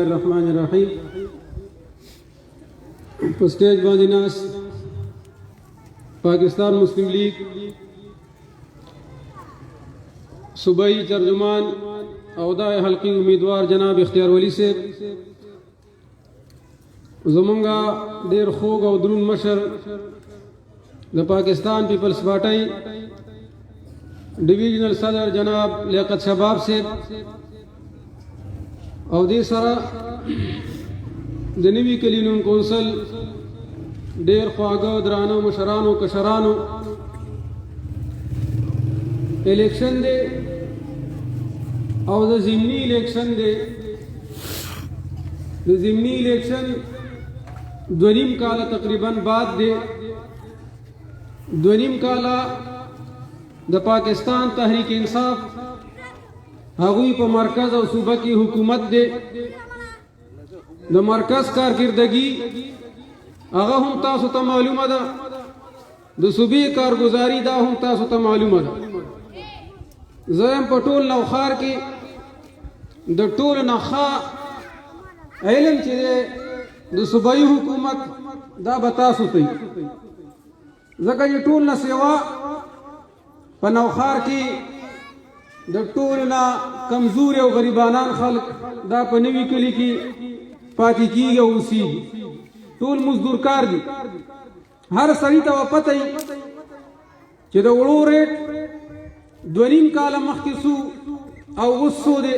الرحمن الرحیم په سټیج باندې ناس پاکستان مسلم لیگ صوبائی ترجمان عہدہ حلقی امیدوار جناب اختیار ولی سے زمونږه ډیر خوږ او درون مشر د پاکستان پیپلز پارټۍ ډیویژنل صدر جناب لیاقت شباب سے او دې سره د نوي کلینون کونسل ډیر خواږه درانو مشرانو کشرانو الیکشن دی او د ضمني الیکشن دی د ضمني الیکشن 2.5 کاله تقریبا بعد دی 2.5 کاله د پاکستان تحریک انصاف هغوی په مرکز او صوبه کې حکومت دی د مرکز کارکردګي هغه هم تاسو ته معلومه ده د صوبې کارګزاري دا هم تاسو ته معلومه ده زه هم په ټول نوښار کې د ټول نه ښه علم چې دی د صوبایي حکومت دا به تاسو ته ځکه چې ټول نه سیوا په نوښار کې د ټول نه کمزور او غریبانان خلک دا په نوي کلي کې پاتې کېږي او اوسېږي ټول مزدور کار دي هر سړي ته به پته وي چې د وړو ریټ 2.5 کاله مخکې څو او اوس څو دی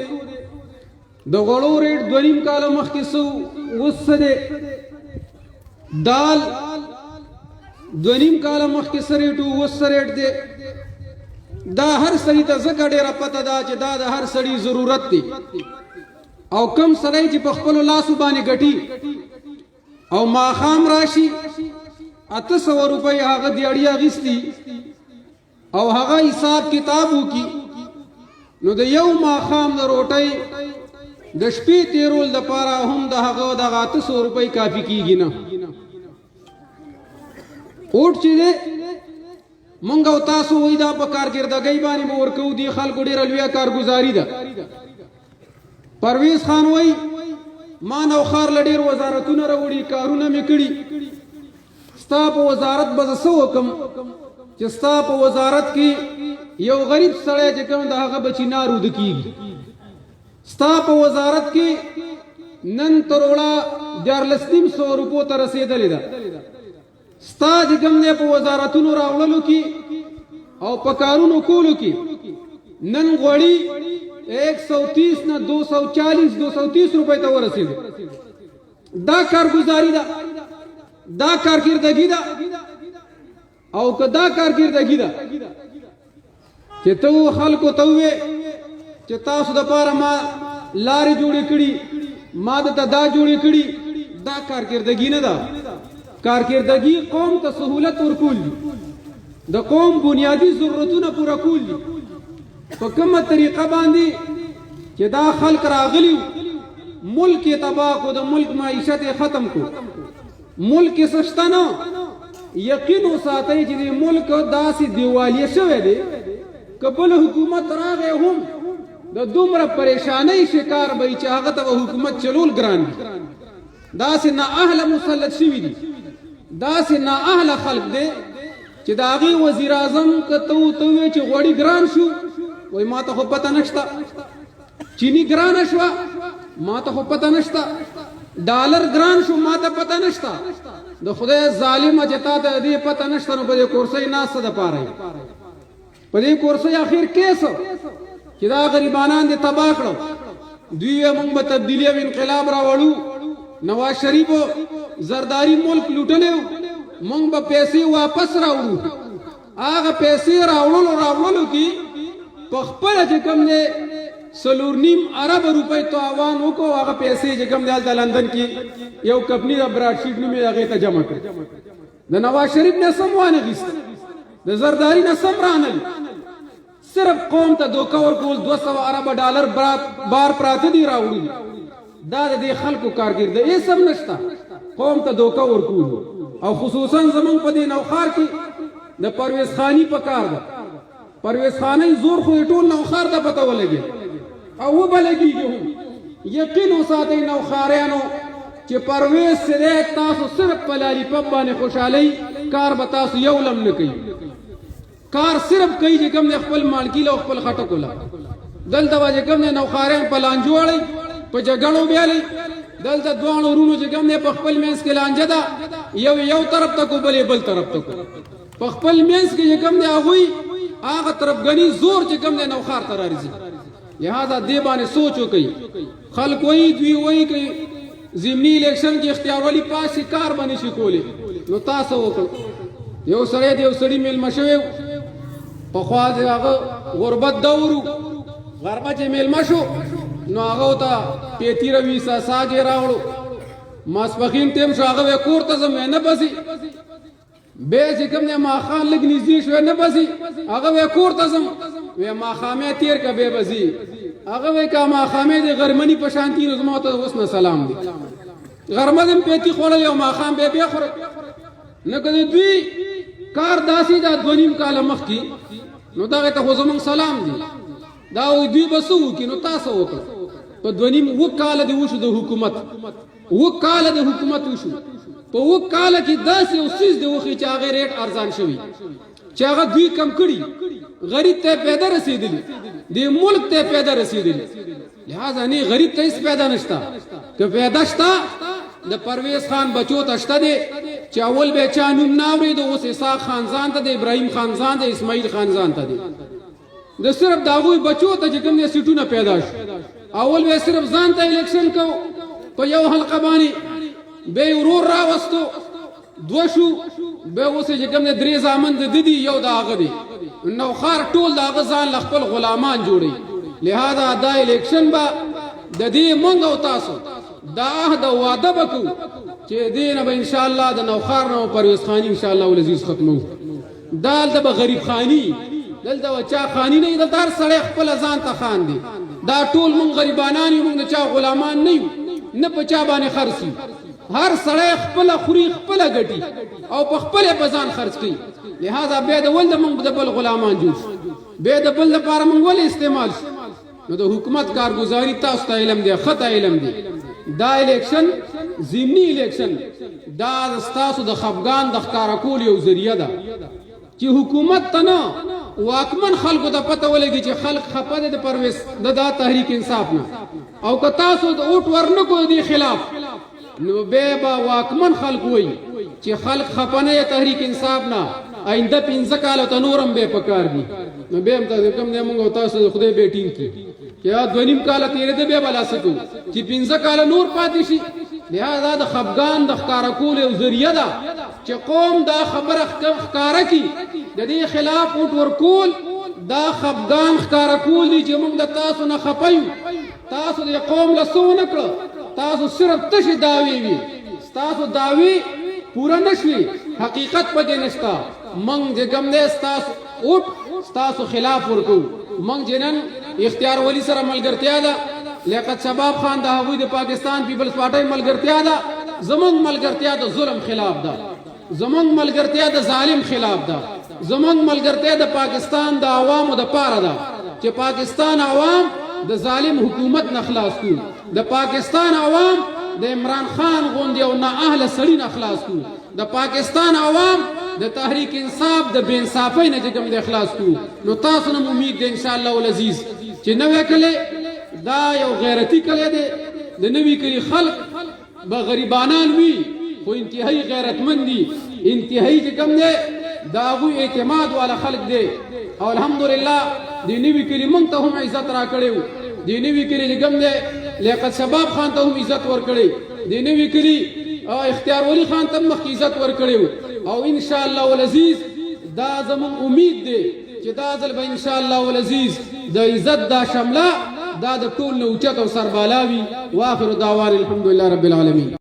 د غوړو ریټ 2.5 کاله مخکې څو اوس څه دی دال 2.5 کاله مخکې څه ریټ و اوس څه ریټ دی دا هر سړي ته ځکه ډېره پته ده چې دا د هر سړي ضرورت دی او کم سړی چې په خپلو لاسو باندې ګټي او ماښام راشي 800 روپۍ هغه دیاړي اخیستي او هغه حساب کتاب وکړي نو د یو ماښام د روټۍ د شپې تیرول دپاره هم د هغه دغه 800 روپۍ کافي کېږي نه اوټ چې دی مونږ او تاسو وایي دا په کارکردګۍ باندې به ورکوو دې خلکو ډېره لویه کارګزاري ده پرویز خان وایي ما نوښار له ډېر وزارتونه راوړي کارونه مې کړي ستا په وزارت به زه څه وکړم چې ستا په وزارت کې یو غریب سړی چې کوم د هغه بچي ناروده کېږي ستا په وزارت کې نن تروړه 1400 روپو ته رسېدلې ده ستا چې کوم دی په وزارتونو راوړلو کې او په کارونو کولو کې نن غوړي 130 نه 240 230 روپۍ ته ورسېده دا کارګزاري ده دا کارکردګي ده او که دا کارکردګي ده چې ته خلکو ته ووې چې تاسو دپاره ما لارې جوړې کړي ما درته دا جوړې کړي دا کارکردګي نه ده کارکردګي قوم ته سهولت ورکول دي د قوم بنیادی ضرورتونه پوره کول دي په کومه طریقه باندې چې دا خلک راغلي ملک یې تباه کو د ملک معیشت یې ختم کو ملک یې سشته نه یقین وساتئ چې د ملک داسې دیوالیه شوی دی که بل حکومت راغی هم د دومره پریشانۍ شکار به چې هغه ته حکومت چلول ګران دي داسې نااهله مسلط شوي دي داسې نااهله خلق دی چې د هغې وزیر اعظم که ته ووایې چې غوړي ګران شو وایي ما ته خو پته نشته چینی ګرانه شوه ما ته خو پته نشته ډالر ګران شو ما ته پته نشته د خدای ظالمه چې تا ته د دې پته نشته نو په دې کورسۍ ناسته دپاره یې په دې کورسۍ اخر کې څه چې دا غریبانان دې تباه کړو دوی یې موږ به تبدیلي او انقلاب راوړو نواز شریف زرداری ملک لوټلی موږ به پیسې واپس راوړو هغه پیسې راوړلو کې په خپله چې کوم دی 4.5 ارب روپۍ تاوان وکړو هغه پیسې چې کوم دی هلته لندن کې یو کمپني د براډشیټ نوم یې هغې ته جمع کړ د نواز شریف نه سم وانخیسته د زرداری نه سم رانغلي صرف قوم ته دوکه ورکول 200 ارب ډالر بار پراته دي راوړي دا د دې خلکو کارګردي یې سم نشته قوم ته دوکه ورکول او خصوصا زمونږ په دې نوښار کې د پرویز خانی په کار ده پرویز خانی زور خو ټول نوښار ته پته ولګي او وبلګيږي یقین وساتئ نوخاریانو چې پرویز سره تاسو صرف په لالیپاپ باندې خوشحالي کار به تاسو یو لم نه کوي کار صرف کوي چې کوم خپل مالکی له خپل خټکو له دلته واجه کوم نوخاریان په لانجو والی په جګړو بیالي دلته دوه ورونو چې کوم په خپل مینس کې لانجه ده یو طرف ته کو بل طرف ته کو په خپل مینس کې کوم دی هغه طرف غني زور چې کوم دی نوخار تر راځي لہذا دې باندې سوچ وکړي خلک وایي دوی وایي کوي ضمني الیکشن کې اختیار والی پاسې کار باندې شي کولی نو تاسو وکړو یو سړی میلمه شوی په خوا هغه غربت دورو غربه چې میلمه شو نو هغه ته پیتی روي ساجې راوړو ماسپخین ټیم شو هغه کور ته ځم نه بسي به چې کوم نه ماخان لګ نږدې شو نه بسي هغه کور ته ځم وې ماخامه تیر کا به بسي هغه وې کا ماخامه د غرمنی په شانتي نو زما ته اوس نه سلام دي غرمه پیتی خوړل یو ماخام به خور نه کړي دوی کار داسي دا دونیم کاله مخ کی نو دا ته زمون سلام دي دا دوی بسو کی نو تاسو وکړه په دونیم وکاله دی وشو د حکومت وکاله د حکومت وشو په وکاله کې داسې او سیس دی وخی چې هغه ریټ ارزان شوی چې هغه دوی کم کړي غریب ته پیدا رسیدلی د ملک ته پیدا رسیدلی لہذا نه غریب ته هیڅ پیدا نشتا که پیدا شتا د پرویز خان بچو ته شته دی چې اول به چا نوم ناوري د اوس اسحاق خانزان ته د ابراهیم خانزان د اسماعیل خانزان ته دی د صرف داغوی بچو ته چې کوم سیټونه پیدا شو اول به صرف ځان ته الیکشن کو په یو حلقه باندې به ورور راوستو دوشو به اوس چې کوم درې ځامن د ددی یو داغه دی نو خار ټول داغه ځان خپل غلامان جوړي لہذا دا الیکشن با د دې مونږ او تاسو دا د وعده وکړو چې دینه به ان شاء الله د نوخار نو پرویز خانی ان شاء الله ولذیذ ختمو دال د غریب خانی دلته چا خانی نه دلته هر سړی خپل ځان ته خان دي دا ټول مونږ غریبانان یو مونږ چا غلامان نه یو نه په چا باندې خرڅي هر سړی خپل خوري خپل ګټي او په خپل بزان خرڅ کوي لہذا به د ول د مونږ د بل غلامان جوړ به د بل لپاره مونږ ول استعمال نو د حکومت کارګزاري تاسو ته علم دی خطا علم دی دا الیکشن ضمني الیکشن دا تاسو د خفغان د ښکارا کول یو ذریعہ ده چې حکومت ته نه واکمن خلکو ته پته ولګي چې خلک خپه د پرویز د تحریک انصاف نه او که تاسو د اوټ ورنکو دی خلاف نو به با واکمن خلک وای چې خلک خپه نه تحریک انصاف نه آینده 15 کال ته نورم به پکار دي نو به هم تاسو کوم نه مونږ تاسو خدای به ټینګ کی یا دونیم کال تیرې ده به بلا سکو چې 15 کال نور پاتې شي لہذا د خفغان د ښکارا کول یو ذریعہ ده چې قوم دا خبره ښکارا کی د دې خلاف اوټ ورکول دا خفغان ښکارا کول دي چې موږ د تاسو نه خپایو تاسو د قوم له سو نه کړ تاسو صرف تشي داوی وي تاسو داوی پورا نشوي حقیقت پکې نشتا موږ چې کوم نه تاسو اوټ تاسو خلاف ورکو موږ جنن اختیار ولی سره ملګرتیا ده لیاقت شباب خان د هغوی د پاکستان پیپلز پارټي ملګرتیا ده زمونږ ملګرتیا د ظلم خلاف ده زمونږ ملګرتیا د ظالم خلاف ده زمونږ ملګرتیا د پاکستان د عوامو د پاره ده چې پاکستان عوام د ظالم حکومت نه خلاص کو د پاکستان عوام د عمران خان غوندي او نه اهل سړی نه خلاص کو د پاکستان عوام د تحریک انصاف د بے انصافۍ نه کوم د اخلاص کو نو تاسو نه امید ده ان شاء الله العزیز چې نو وکړي دا یو غیرتی کله ده د نوی کلی خلق به غریبانان وی خو انتهایی غیرتمند دي انتهایی کوم ده دا غو اعتماد والا خلق ده او الحمدلله د نوی کلی مونږ ته هم عزت را کړو د نوی کلی کوم ده لیاقت شباب خان ته هم عزت ور کړی د نوی کلی اختیار ولی خان ته مخ عزت ور کړو او ان شاء الله العزیز دا زمون امید ده چې دا ځل به ان شاء الله العزیز د عزت دا شمله دا د ټول نوچت او سربالاوي واخر دعوان الحمدلله رب العالمین